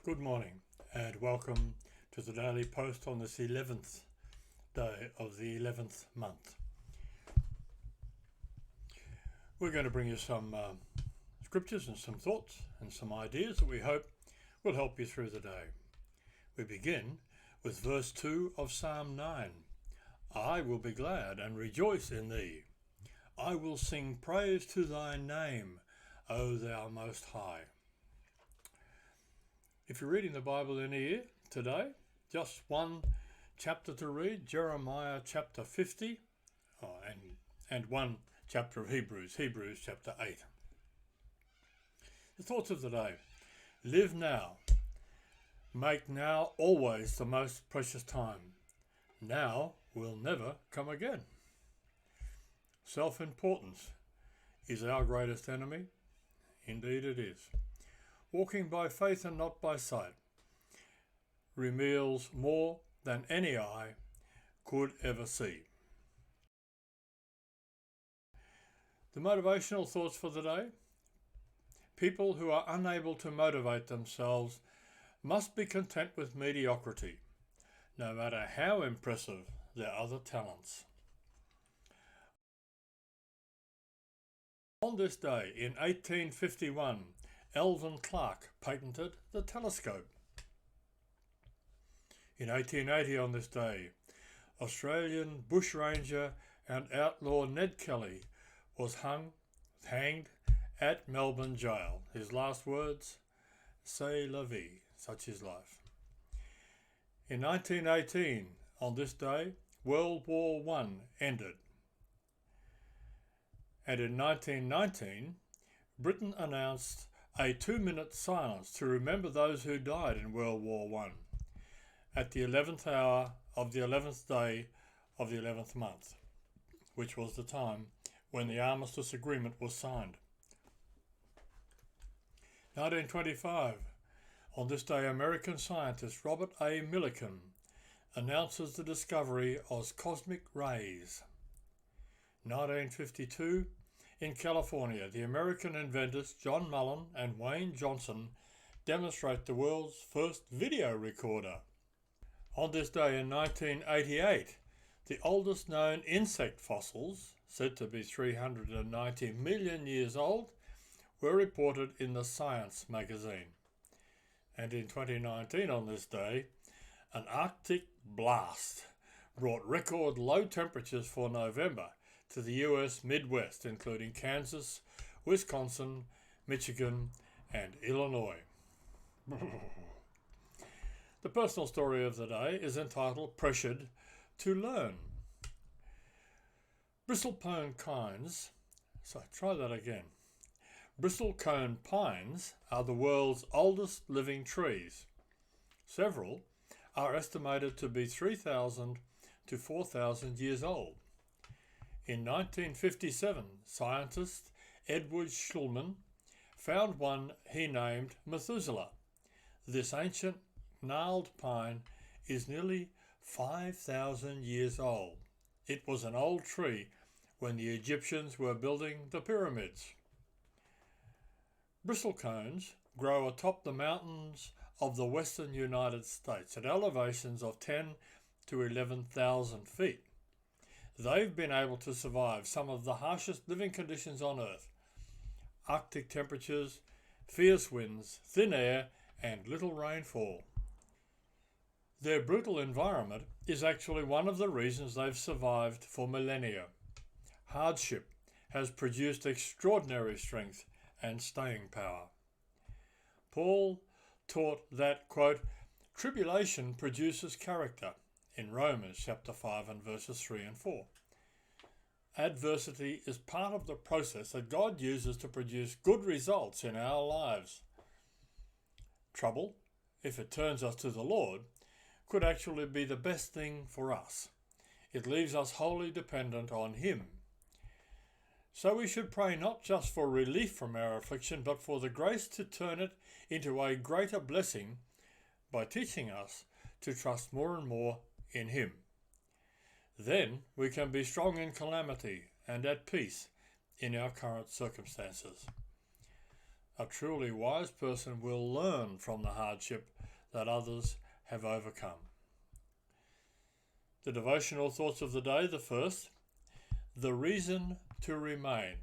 Good morning and welcome to the Daily Post on this 11th day of the 11th month. We're going to bring you some scriptures and some thoughts and some ideas that we hope will help you through the day. We begin with verse 2 of Psalm 9. I will be glad and rejoice in thee. I will sing praise to thy name, O thou most high. If you're reading the Bible in a year today, just one chapter to read, Jeremiah chapter 50, and one chapter of Hebrews chapter 8. The thoughts of the day. Live now. Make now always the most precious time. Now will never come again. Self-importance is our greatest enemy. Indeed it is. Walking by faith and not by sight reveals more than any eye could ever see. The motivational thoughts for the day. People who are unable to motivate themselves must be content with mediocrity, no matter how impressive their other talents. On this day in 1851, Alvan Clark patented the telescope. In 1880 on this day, Australian bushranger and outlaw Ned Kelly was hanged at Melbourne jail. His last words, "C'est la vie," such is life. In 1918, on this day, World War I ended. And in 1919, Britain announced a 2-minute silence to remember those who died in World War I at the 11th hour of the 11th day of the 11th month, which was the time when the Armistice Agreement was signed. 1925, on this day, American scientist Robert A. Millikan announces the discovery of cosmic rays. 1952, in California, the American inventors John Mullen and Wayne Johnson demonstrate the world's first video recorder. On this day in 1988, the oldest known insect fossils, said to be 390 million years old, were reported in the Science magazine. And in 2019 on this day, an Arctic blast brought record low temperatures for November to the US Midwest, including Kansas, Wisconsin, Michigan, and Illinois. The personal story of the day is entitled Pressured to Learn. Bristlecone pines are the world's oldest living trees. Several are estimated to be 3,000 to 4,000 years old. In 1957, scientist Edward Schulman found one he named Methuselah. This ancient gnarled pine is nearly 5,000 years old. It was an old tree when the Egyptians were building the pyramids. Bristlecones grow atop the mountains of the western United States at elevations of 10 to 11,000 feet. They've been able to survive some of the harshest living conditions on Earth: Arctic temperatures, fierce winds, thin air, and little rainfall. Their brutal environment is actually one of the reasons they've survived for millennia. Hardship has produced extraordinary strength and staying power. Paul taught that, quote, tribulation produces character, in Romans chapter 5 and verses 3 and 4. Adversity is part of the process that God uses to produce good results in our lives. Trouble, if it turns us to the Lord, could actually be the best thing for us. It leaves us wholly dependent on Him. So we should pray not just for relief from our affliction, but for the grace to turn it into a greater blessing by teaching us to trust more and more in Him. Then we can be strong in calamity and at peace in our current circumstances. A truly wise person will learn from the hardship that others have overcome. The devotional thoughts of the day, the first, the reason to remain.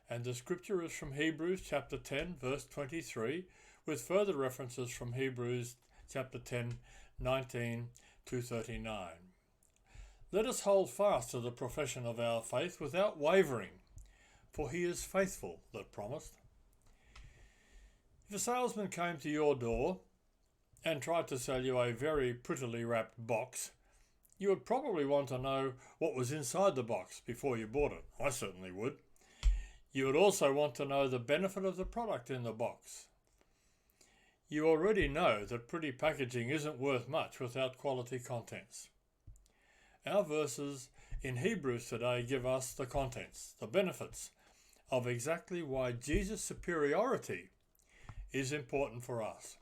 And the scripture is from Hebrews chapter 10, verse 23, with further references from Hebrews chapter 10, 19 to 39. Let us hold fast to the profession of our faith without wavering, for he is faithful that promised. If a salesman came to your door and tried to sell you a very prettily wrapped box, you would probably want to know what was inside the box before you bought it. I certainly would. You would also want to know the benefit of the product in the box. You already know that pretty packaging isn't worth much without quality contents. Our verses in Hebrews today give us the contents, the benefits of exactly why Jesus' superiority is important for us.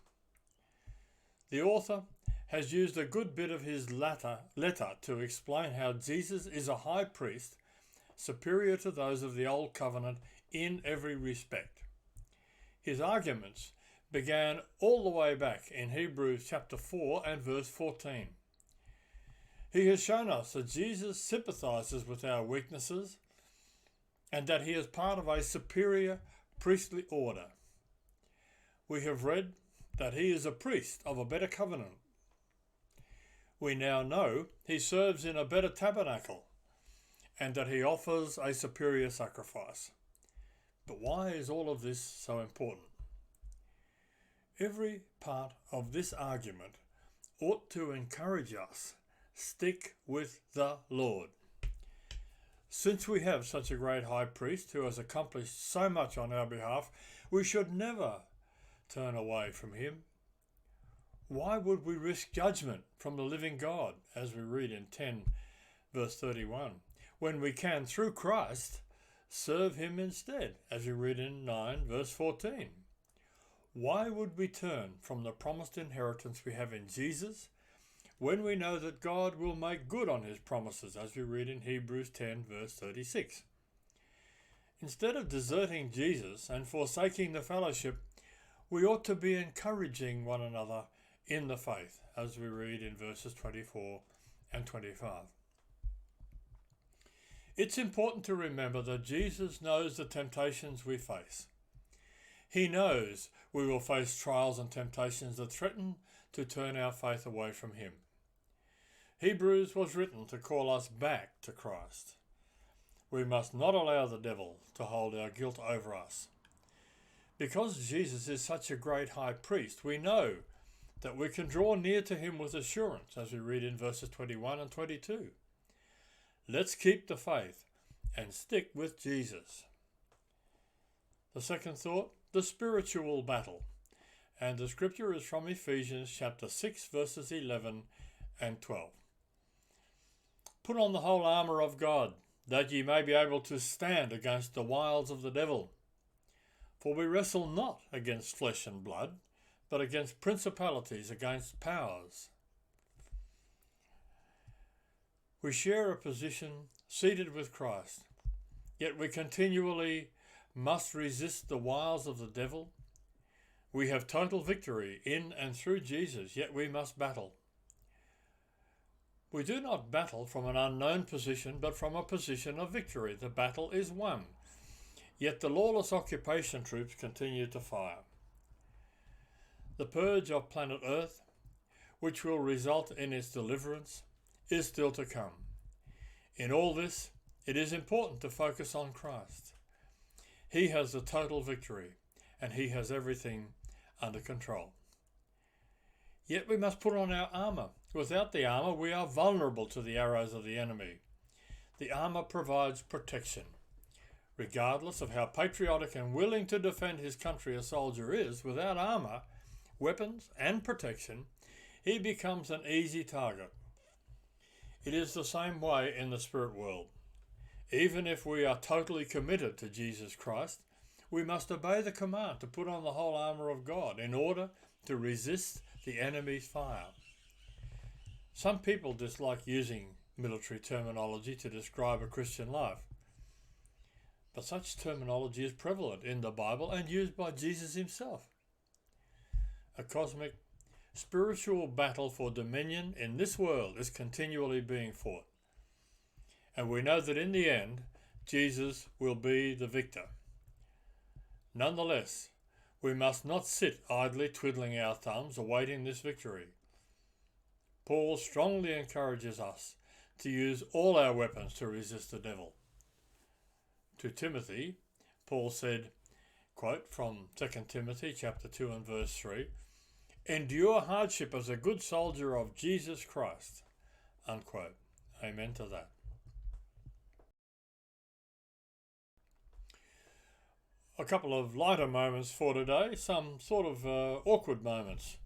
The author has used a good bit of his letter to explain how Jesus is a high priest superior to those of the Old Covenant in every respect. His arguments began all the way back in Hebrews chapter 4 and verse 14. He has shown us that Jesus sympathizes with our weaknesses and that he is part of a superior priestly order. We have read that he is a priest of a better covenant. We now know he serves in a better tabernacle and that he offers a superior sacrifice. But why is all of this so important? Every part of this argument ought to encourage us, stick with the Lord. Since we have such a great high priest who has accomplished so much on our behalf, we should never turn away from him. Why would we risk judgment from the living God, as we read in 10 verse 31, when we can, through Christ, serve him instead, as we read in 9 verse 14? Why would we turn from the promised inheritance we have in Jesus when we know that God will make good on his promises, as we read in Hebrews 10 verse 36? Instead of deserting Jesus and forsaking the fellowship, we ought to be encouraging one another in the faith, as we read in verses 24 and 25. It's important to remember that Jesus knows the temptations we face. He knows we will face trials and temptations that threaten to turn our faith away from him. Hebrews was written to call us back to Christ. We must not allow the devil to hold our guilt over us. Because Jesus is such a great high priest, we know that we can draw near to him with assurance, as we read in verses 21 and 22. Let's keep the faith and stick with Jesus. The second thought, the spiritual battle. And the scripture is from Ephesians chapter 6 verses 11 and 12. Put on the whole armour of God, that ye may be able to stand against the wiles of the devil. For we wrestle not against flesh and blood, but against principalities, against powers. We share a position seated with Christ, yet we continually must resist the wiles of the devil. We have total victory in and through Jesus, yet we must battle. We do not battle from an unknown position, but from a position of victory. The battle is won, yet the lawless occupation troops continue to fire. The purge of planet Earth, which will result in its deliverance, is still to come. In all this, it is important to focus on Christ. He has the total victory, and he has everything under control. Yet we must put on our armour. Without the armour, we are vulnerable to the arrows of the enemy. The armour provides protection. Regardless of how patriotic and willing to defend his country a soldier is, without armour, weapons and protection, he becomes an easy target. It is the same way in the spirit world. Even if we are totally committed to Jesus Christ, we must obey the command to put on the whole armour of God in order to resist the enemy's fire. Some people dislike using military terminology to describe a Christian life. But such terminology is prevalent in the Bible and used by Jesus himself. A cosmic, spiritual battle for dominion in this world is continually being fought. And we know that in the end, Jesus will be the victor. Nonetheless, we must not sit idly twiddling our thumbs awaiting this victory. Paul strongly encourages us to use all our weapons to resist the devil. To Timothy, Paul said, quote from 2 Timothy chapter 2 and verse 3, "Endure hardship as a good soldier of Jesus Christ." Unquote. Amen to that. A couple of lighter moments for today, some sort of awkward moments.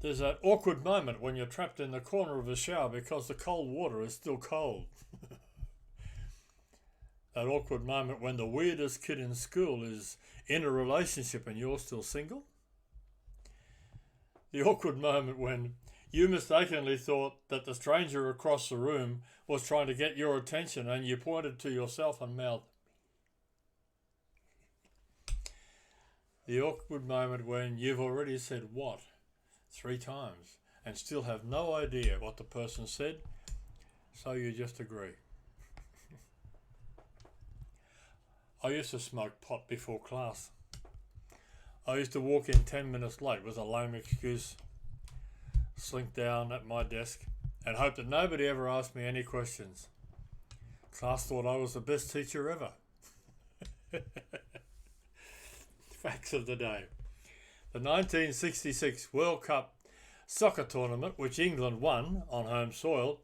There's that awkward moment when you're trapped in the corner of a shower because the cold water is still cold. That awkward moment when the weirdest kid in school is in a relationship and you're still single. The awkward moment when you mistakenly thought that the stranger across the room was trying to get your attention and you pointed to yourself and mouthed. The awkward moment when you've already said what 3 times and still have no idea what the person said, so you just agree. I used to smoke pot before class. I used to walk in 10 minutes late with a lame excuse, slink down at my desk and hope that nobody ever asked me any questions. Class thought I was the best teacher ever. Facts of the day. The 1966 World Cup soccer tournament, which England won on home soil,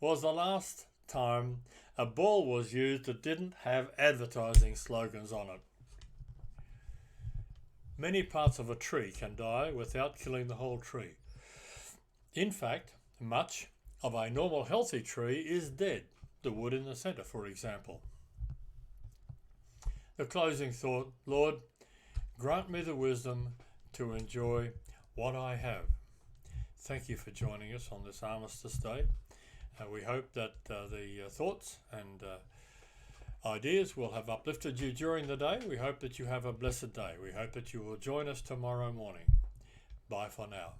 was the last time a ball was used that didn't have advertising slogans on it. Many parts of a tree can die without killing the whole tree. In fact, much of a normal healthy tree is dead, the wood in the centre, for example. The closing thought, Lord, grant me the wisdom to enjoy what I have. Thank you for joining us on this Armistice Day. We hope that the thoughts and ideas will have uplifted you during the day. We hope that you have a blessed day. We hope that you will join us tomorrow morning. Bye for now.